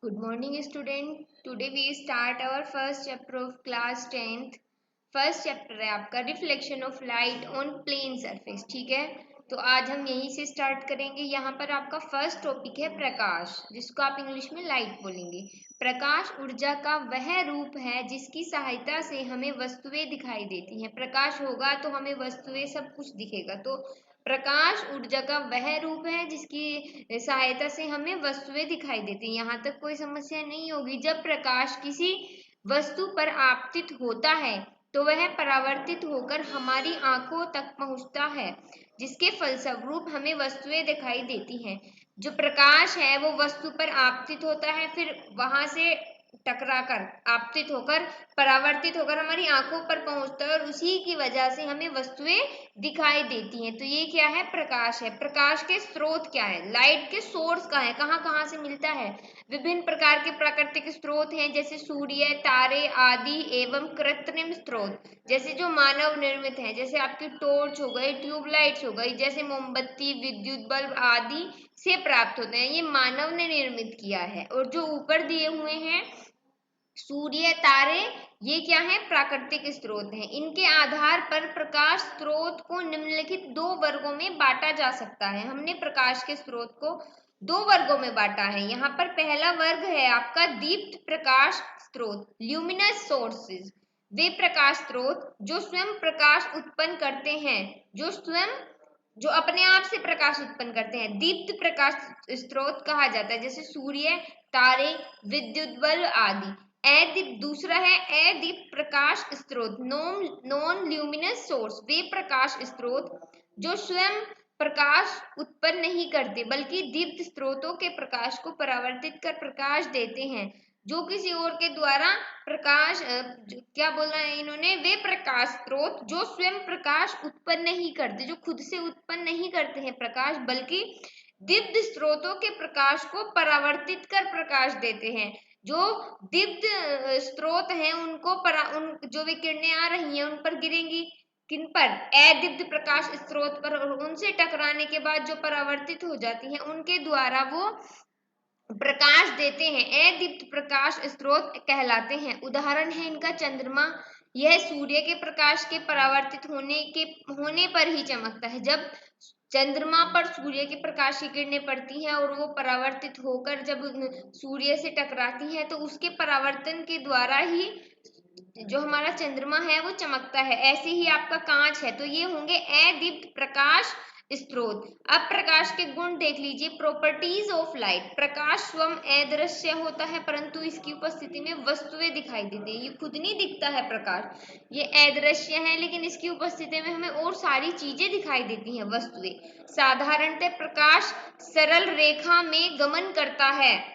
Good morning, student. Today we start our first chapter of class 10th. First chapter है आपका reflection of light on plane surface. ठीक है, तो आज हम यहीं से स्टार्ट करेंगे। यहाँ पर आपका फर्स्ट टॉपिक है प्रकाश, जिसको आप इंग्लिश में लाइट बोलेंगे। प्रकाश ऊर्जा का वह रूप है जिसकी सहायता से हमें वस्तुएं दिखाई देती हैं। प्रकाश होगा तो हमें वस्तुएं सब कुछ दिखेगा। तो प्रकाश ऊर्जा का वह रूप है जिसकी सहायता से हमें वस्तुएं दिखाई देती हैं। यहाँ तक कोई समस्या नहीं होगी। जब प्रकाश किसी वस्तु पर आपतित होता है तो वह परावर्तित होकर हमारी आंखों तक पहुंचता है, जिसके फलस्वरूप हमें वस्तुएं दिखाई देती हैं। जो प्रकाश है वो वस्तु पर आपतित होता है, फिर वहां से टकराकर आपतित होकर परावर्तित होकर हमारी आंखों पर पहुंचता है और उसी की वजह से हमें वस्तुएं दिखाई देती हैं। तो ये क्या है? प्रकाश है। प्रकाश के स्रोत क्या है? लाइट के सोर्स का है, कहाँ कहाँ से मिलता है? विभिन्न प्रकार के प्राकृतिक स्रोत हैं, जैसे सूर्य, तारे आदि, एवं कृत्रिम स्रोत जैसे जो मानव निर्मित हैं, जैसे आपकी टॉर्च हो गई, ट्यूबलाइट्स हो गई, जैसे मोमबत्ती, विद्युत बल्ब आदि से प्राप्त होते हैं। ये मानव ने निर्मित किया है। और जो ऊपर दिए हुए हैं सूर्य, तारे, ये क्या है? प्राकृतिक स्रोत हैं। इनके आधार पर प्रकाश स्रोत को निम्नलिखित दो वर्गों में बांटा जा सकता है। हमने प्रकाश के स्रोत को दो वर्गों में बांटा है। यहाँ पर पहला वर्ग है आपका दीप्त प्रकाश स्रोत, ल्यूमिनस सोर्सेज। वे प्रकाश स्रोत जो स्वयं प्रकाश उत्पन्न करते हैं, जो अपने आप से प्रकाश उत्पन्न करते हैं, दीप्त प्रकाश स्रोत कहा जाता है, जैसे सूर्य, तारे, विद्युत बल्ब आदि। अदीप्त दूसरा है अदीप्त प्रकाश स्रोत, नॉन ल्यूमिनस सोर्स। वे प्रकाश स्रोत जो स्वयं प्रकाश उत्पन्न नहीं करते बल्कि दीप्त स्रोतों के प्रकाश को परावर्तित कर प्रकाश देते हैं, जो किसी और के द्वारा प्रकाश क्या बोला है इन्होंने? वे प्रकाश स्रोत जो स्वयं प्रकाश उत्पन्न नहीं करते, जो खुद से उत्पन्न नहीं करते हैं प्रकाश, बल्कि दीप्त स्रोतों के प्रकाश को परावर्तित कर प्रकाश देते हैं। जो दीप्त स्रोत हैं उनको जो वे किरणें आ रही हैं उन पर गिरेंगी, किन पर? अदीप्त प्रकाश स्रोत पर, और उनसे टकराने के बाद जो परावर्तित हो जाती हैं उनके द्वारा वो प्रकाश देते हैं, अदीप्त प्रकाश स्रोत कहलाते हैं। उदाहरण है इनका चंद्रमा। यह सूर्य के प्रकाश के परावर्तित होने पर ही चमकता है। जब चंद्रमा पर सूर्य के प्रकाश की किरणें पड़ती हैं और वो परावर्तित होकर जब सूर्य से टकराती है तो उसके परावर्तन के द्वारा ही जो हमारा चंद्रमा है वो चमकता है। ऐसे ही आपका कांच है, तो ये होंगे अदीप्त प्रकाश स्रोत। अब प्रकाश के गुण देख लीजिए, प्रॉपर्टीज ऑफ लाइट। प्रकाश स्वयं अदृश्य होता है, परंतु इसकी उपस्थिति में वस्तुएं दिखाई देती है। ये खुद नहीं दिखता है प्रकाश, ये अदृश्य है, लेकिन इसकी उपस्थिति में हमें और सारी चीजें दिखाई देती हैं, वस्तुएं। साधारणतः प्रकाश सरल रेखा में गमन करता है,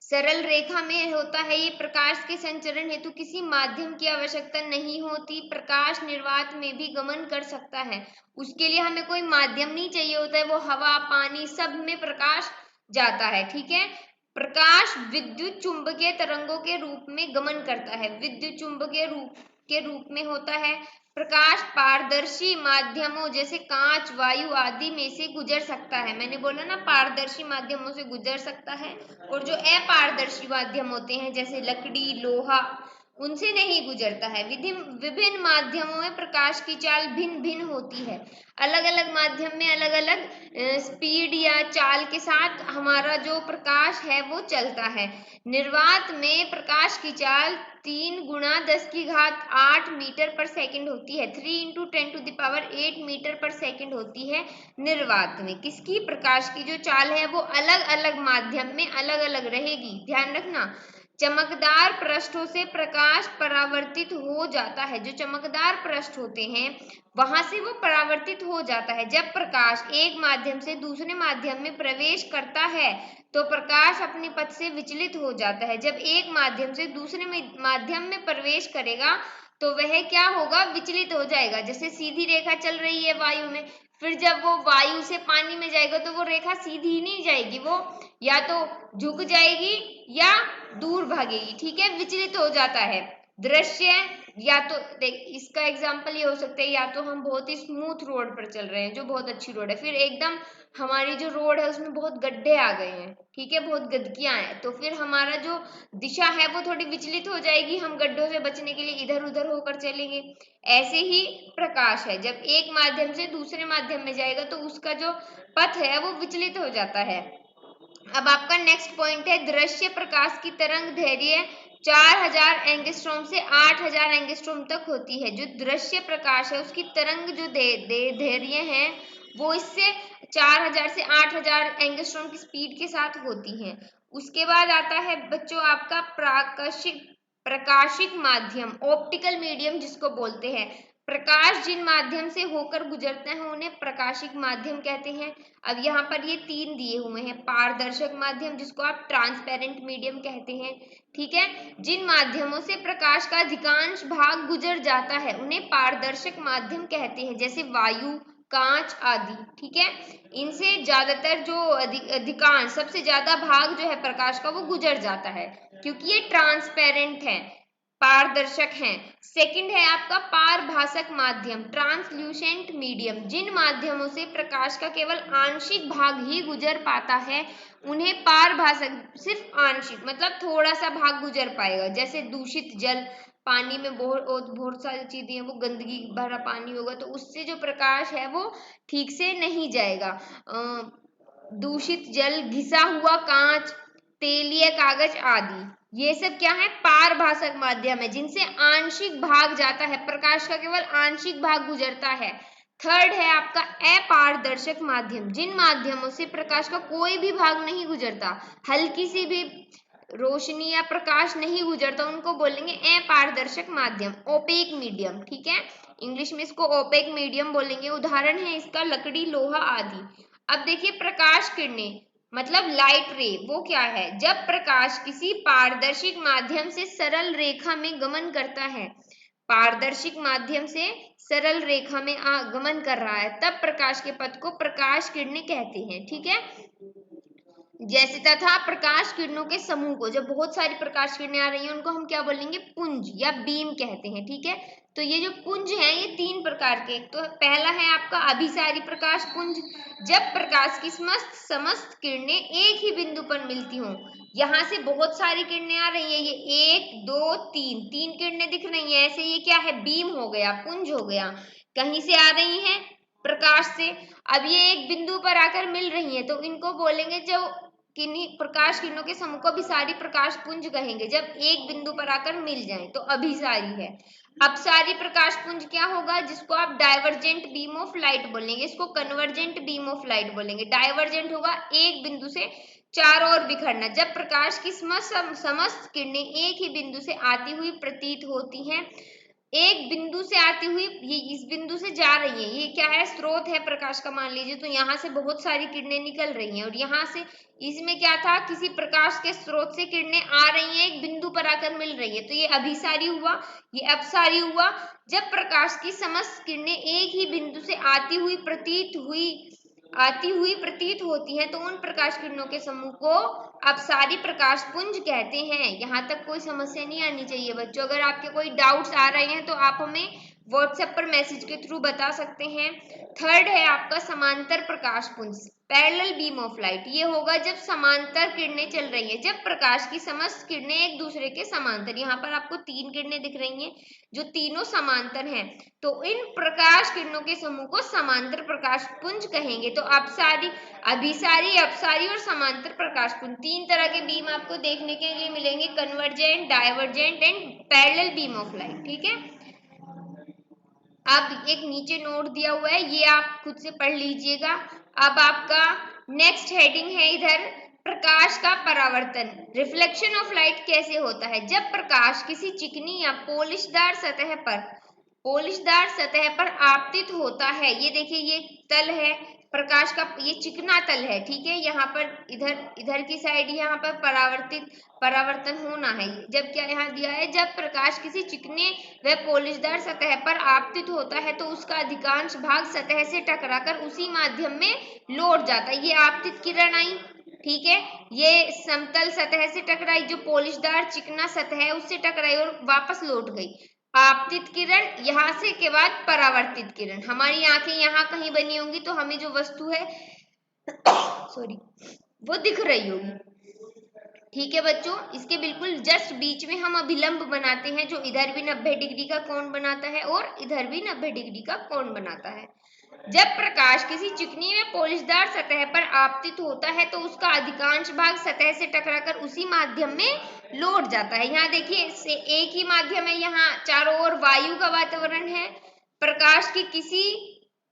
सरल रेखा में होता है। ये प्रकाश के संचरण हेतु किसी माध्यम की आवश्यकता नहीं होती। प्रकाश निर्वात में भी गमन कर सकता है, उसके लिए हमें कोई माध्यम नहीं चाहिए होता है, वो हवा, पानी सब में प्रकाश जाता है। ठीक है। प्रकाश विद्युत चुंबकीय तरंगों के रूप में गमन करता है, विद्युत चुंबकीय रूप में होता है। प्रकाश पारदर्शी माध्यमों जैसे कांच, वायु आदि में से गुजर सकता है। मैंने बोला ना, पारदर्शी माध्यमों से गुजर सकता है, और जो अपारदर्शी माध्यम होते हैं जैसे लकड़ी, लोहा, उनसे नहीं गुजरता है। विभिन्न माध्यमों में प्रकाश की चाल भिन्न भिन्न होती है। अलग अलग माध्यम में अलग अलग स्पीड या चाल के साथ हमारा जो प्रकाश है वो चलता है। निर्वात में प्रकाश की चाल 3 गुणा 10 की घात 8 मीटर पर सेकंड होती है, 3 × 10⁸ मीटर पर सेकंड होती है निर्वात में। किसकी? प्रकाश की जो चाल है वो अलग अलग माध्यम में अलग अलग रहेगी, ध्यान रखना। चमकदार पृष्ठों से प्रकाश परावर्तित हो जाता है, जो चमकदार पृष्ठ होते हैं वहां से वो परावर्तित हो जाता है। जब प्रकाश एक माध्यम से दूसरे माध्यम में प्रवेश करता है तो प्रकाश अपने पथ से विचलित हो जाता है। जब एक माध्यम से दूसरे माध्यम में प्रवेश करेगा तो वह क्या होगा? विचलित हो जाएगा। जैसे सीधी रेखा चल रही है वायु में, फिर जब वो वायु से पानी में जाएगा तो वो रेखा सीधी नहीं जाएगी, वो या तो झुक जाएगी या दूर भागेगी। ठीक है, विचलित हो जाता है। दृश्य या तो देख, इसका एग्जाम्पल ये हो सकता है, या तो हम बहुत ही स्मूथ रोड पर चल रहे हैं जो बहुत अच्छी रोड है, फिर एकदम हमारी जो रोड है उसमें बहुत गड्ढे आ गए हैं, ठीक है, बहुत गंदगियां हैं, तो फिर हमारा जो दिशा है वो थोड़ी विचलित हो जाएगी, हम गड्ढों से बचने के लिए इधर उधर होकर चलेंगे। ऐसे ही प्रकाश है, जब एक माध्यम से दूसरे माध्यम में जाएगा तो उसका जो पथ है वो विचलित हो जाता है। अब आपका नेक्स्ट पॉइंट है, दृश्य प्रकाश की तरंग दैर्घ्य 4000 एंगस्ट्रॉम से 8000 एंगस्ट्रॉम तक होती है। जो दृश्य प्रकाश है उसकी तरंग जो दैर्घ्य है वो इससे 4000 से 8000 एंगस्ट्रॉम की स्पीड के साथ होती है। उसके बाद आता है बच्चों आपका प्रकाशिक माध्यम, ऑप्टिकल मीडियम जिसको बोलते हैं। प्रकाश जिन माध्यम से होकर गुजरते हैं उन्हें प्रकाशिक माध्यम कहते हैं। अब यहाँ पर ये 3 दिए हुए हैं, पारदर्शक माध्यम जिसको आप ट्रांसपेरेंट मीडियम कहते हैं, ठीक है, जिन माध्यमों से प्रकाश का अधिकांश भाग गुजर जाता है उन्हें पारदर्शक माध्यम कहते हैं, जैसे वायु, कांच आदि, ठीक है, इनसे ज्यादातर जो अधिकांश सबसे ज्यादा भाग जो है प्रकाश का वो गुजर जाता है क्योंकि ये ट्रांसपेरेंट है, पारदर्शक हैं। सेकंड है आपका पारभासक माध्यम, ट्रांसल्यूसेंट मीडियम, जिन माध्यमों से प्रकाश का केवल आंशिक भाग ही गुजर पाता है उन्हें पारभासक, सिर्फ आंशिक मतलब थोड़ा सा भाग गुजर पाएगा, जैसे दूषित जल, पानी में बहुत सारी चीजें हैं, वो गंदगी भरा पानी होगा तो उससे जो प्रकाश है वो ठीक से नहीं जाएगा। दूषित जल, घिसा हुआ कांच, तेलीय कागज आदि, ये सब क्या है, पारभासक माध्यम है जिनसे आंशिक भाग जाता है, प्रकाश का केवल आंशिक भाग गुजरता है। थर्ड है आपका अपारदर्शक माध्यम, जिन माध्यमों से प्रकाश का कोई भी भाग नहीं गुजरता, हल्की सी भी रोशनी या प्रकाश नहीं गुजरता, उनको बोलेंगे अपारदर्शक माध्यम, ओपेक मीडियम, ठीक है, इंग्लिश में इसको ओपेक मीडियम बोलेंगे। उदाहरण है इसका लकड़ी, लोहा आदि। अब देखिए प्रकाश किरणें मतलब लाइट रे, वो क्या है, जब प्रकाश किसी पारदर्शिक माध्यम से सरल रेखा में गमन करता है, पारदर्शिक माध्यम से सरल रेखा में गमन कर रहा है, तब प्रकाश के पथ को प्रकाश किरणें कहते हैं, ठीक है। जैसे तथा प्रकाश किरणों के समूह को, जब बहुत सारी प्रकाश किरणें आ रही हैं उनको हम क्या बोलेंगे, पुंज या बीम कहते हैं, ठीक है। तो ये जो पुंज है ये 3 प्रकार के, तो पहला है आपका अभिसारी प्रकाश पुंज, जब प्रकाश की समस्त किरणें एक ही बिंदु पर मिलती हों, यहाँ से बहुत सारी किरणें आ रही है, ये 1 2 3 किरणें दिख रही हैं, ऐसे ये क्या है, बीम हो गया, पुंज हो गया, कहीं से आ रही है प्रकाश से, अब ये एक बिंदु पर आकर मिल रही है तो इनको बोलेंगे, जो किन्हीं प्रकाश किरणों के समूह को अभिसारी प्रकाश पुंज कहेंगे, जब एक बिंदु पर आकर मिल जाएं तो अभिसारी है। अपसारी प्रकाश पुंज क्या होगा, जिसको आप डाइवर्जेंट बीम ऑफ लाइट बोलेंगे, इसको कन्वर्जेंट बीम ऑफ लाइट बोलेंगे। डाइवर्जेंट होगा एक बिंदु से चारों ओर बिखरना, जब प्रकाश की समस्त किरणें एक ही बिंदु से आती हुई प्रतीत होती हैं, एक बिंदु से आती हुई, ये इस बिंदु से जा रही है, ये क्या है, स्रोत है प्रकाश का मान लीजिए, तो यहाँ से बहुत सारी किरणें निकल रही हैं और यहाँ से, इसमें क्या था, किसी प्रकाश के स्रोत से किरणें आ रही हैं, एक बिंदु पर आकर मिल रही है, तो ये अभिसारी हुआ, ये अपसारी हुआ। जब प्रकाश की समस्त किरणें एक ही बिंदु से आती हुई प्रतीत होती है तो उन प्रकाश किरणों के समूह को अपसारी प्रकाश पुंज कहते हैं। यहाँ तक कोई समस्या नहीं आनी चाहिए बच्चों, अगर आपके कोई डाउट्स आ रहे हैं तो आप हमें व्हाट्सएप पर मैसेज के थ्रू बता सकते हैं। थर्ड है आपका समांतर प्रकाश पुंज, पैरेलल बीम ऑफ लाइट, ये होगा जब समांतर किरणें चल रही हैं, जब प्रकाश की समस्त किरणें एक दूसरे के समांतर, यहाँ पर आपको 3 किरणें दिख रही हैं जो तीनों समांतर हैं, तो इन प्रकाश किरणों के समूह को समांतर प्रकाश पुंज कहेंगे। तो अपसारी, अभिसारी, अपसारी और समांतर प्रकाश पुंज 3 तरह के बीम आपको देखने के लिए मिलेंगे, convergent, divergent and parallel beam of light, ठीक है। अब एक नीचे नोट दिया हुआ है, ये आप खुद से पढ़ लीजिएगा। अब आपका नेक्स्ट हेडिंग है इधर, प्रकाश का परावर्तन, रिफ्लेक्शन ऑफ लाइट कैसे होता है, जब प्रकाश किसी चिकनी या पोलिशदार सतह पर आपतित होता है, ये देखिए ये तल है प्रकाश का, ये चिकना तल है, ठीक है, यहाँ पर इधर की साइड यहाँ पर परावर्तन होना है, जब क्या यहाँ दिया है, जब प्रकाश किसी चिकने व पोलिशदार सतह पर आपतित होता है तो उसका अधिकांश भाग सतह से टकराकर उसी माध्यम में लौट जाता है, ये आपतित किरण आई, ठीक है, ये समतल सतह से टकराई, जो पोलिशदार चिकना सतह है उससे टकराई और वापस लौट गई। आपतित किरण, यहाँ से के बाद परावर्तित किरण। हमारी आंखें यहाँ कहीं बनी होंगी तो हमें जो वस्तु है सॉरी वो दिख रही होगी। ठीक है बच्चों, इसके बिल्कुल जस्ट बीच में हम अभिलंब बनाते हैं जो इधर भी 90 डिग्री का कोण बनाता है और इधर भी 90 डिग्री का कोण बनाता है। जब प्रकाश किसी चिकनी व पॉलिशदार सतह पर आपतित होता है तो उसका अधिकांश भाग सतह से टकराकर उसी माध्यम में लौट जाता है। यहाँ देखिए एक ही माध्यम है, यहाँ चारों ओर वायु का वातावरण है। प्रकाश की किसी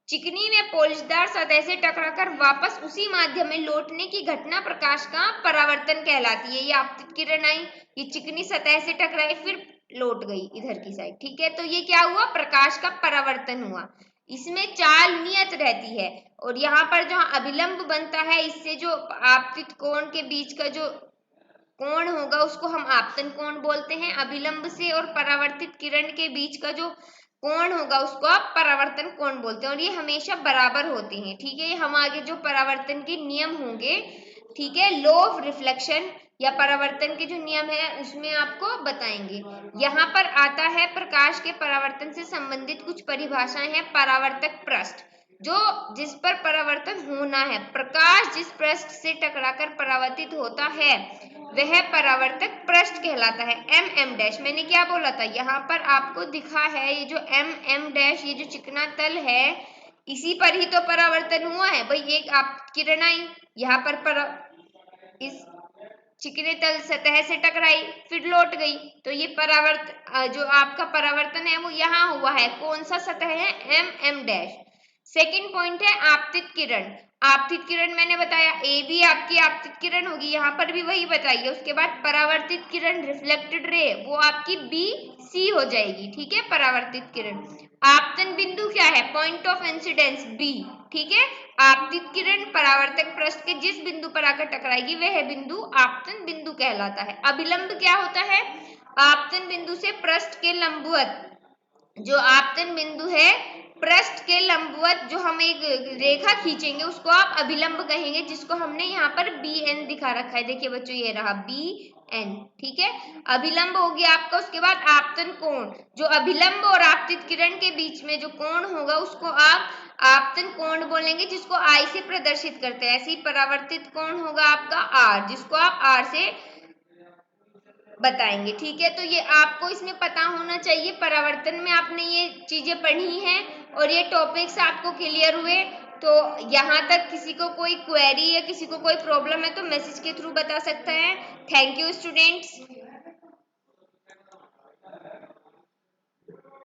चिकनी व पॉलिशदार सतह से टकराकर वापस उसी माध्यम में लौटने की घटना प्रकाश का परावर्तन कहलाती है। ये आपतित किरण आई, ये चिकनी सतह से टकराई, फिर लौट गई इधर की साइड। ठीक है, तो ये क्या हुआ, प्रकाश का परावर्तन हुआ। इसमें चाल नियत रहती है और यहाँ पर जो अभिलंब बनता है, इससे जो आपतित कोण के बीच का जो कोण होगा उसको हम आपतन कोण बोलते हैं। अभिलंब से और परावर्तित किरण के बीच का जो कोण होगा उसको आप परावर्तन कोण बोलते हैं और ये हमेशा बराबर होते हैं। ठीक है, हम आगे जो परावर्तन के नियम होंगे, ठीक है, लॉ ऑफ रिफ्लेक्शन या परावर्तन के जो नियम है उसमें आपको बताएंगे। यहाँ पर आता है प्रकाश के परावर्तन से संबंधित कुछ परिभाषाएं हैं। परावर्तक पृष्ठ, जो जिस पर परावर्तन होना है, प्रकाश जिस पृष्ठ से टकराकर परावर्तित होता है वह परावर्तक पृष्ठ कहलाता है। एम एम डैश, मैंने क्या बोला था, यहाँ पर आपको दिखा है ये जो एम एम डैश, ये जो चिकना तल है इसी पर ही तो परावर्तन हुआ है भाई। एक आप किरण आई यहाँ पर इस चिकने तल सतह से टकराई फिर लौट गई, तो ये परावर्तन जो आपका परावर्तन है वो यहाँ हुआ है। कौन सा सतह है, M M dash. Second point है आपतित किरण। आपतित किरण मैंने बताया ए भी आपकी आपतित किरण होगी, यहाँ पर भी वही बताइए। उसके बाद परावर्तित किरण रिफ्लेक्टेड रे, वो आपकी बी सी हो जाएगी। ठीक है, परावर्तित किरण। आपतन बिंदु क्या है, पॉइंट ऑफ इंसिडेंस बी। ठीक है, आपतित किरण परावर्तक पृष्ठ के जिस बिंदु पर आकर टकराएगी वह बिंदु आपतन बिंदु कहलाता है। अभिलंब क्या होता है, आपतन बिंदु से पृष्ठ के लंबवत, जो आपतन बिंदु है पृष्ठ के लंबवत जो हम एक रेखा खींचेंगे उसको आप अभिलंब कहेंगे, जिसको हमने यहाँ पर बी एन दिखा रखा है। देखिए बच्चों ये रहा बी एन। ठीक है, अभिलंब हो गया आपका। उसके बाद आपतन कोण, जो अभिलंब और आपतित किरण के बीच में जो कोण होगा उसको आप आपतन कोण बोलेंगे, जिसको आई से प्रदर्शित करते हैं। ऐसे ही परावर्तित कोण होगा आपका आर, जिसको आप आर से बताएंगे। ठीक है, तो ये आपको इसमें पता होना चाहिए। परावर्तन में आपने ये चीजें पढ़ी हैं और ये टॉपिक्स आपको क्लियर हुए। तो यहाँ तक किसी को कोई क्वेरी या किसी को कोई प्रॉब्लम है तो मैसेज के थ्रू बता सकता है। Thank you students.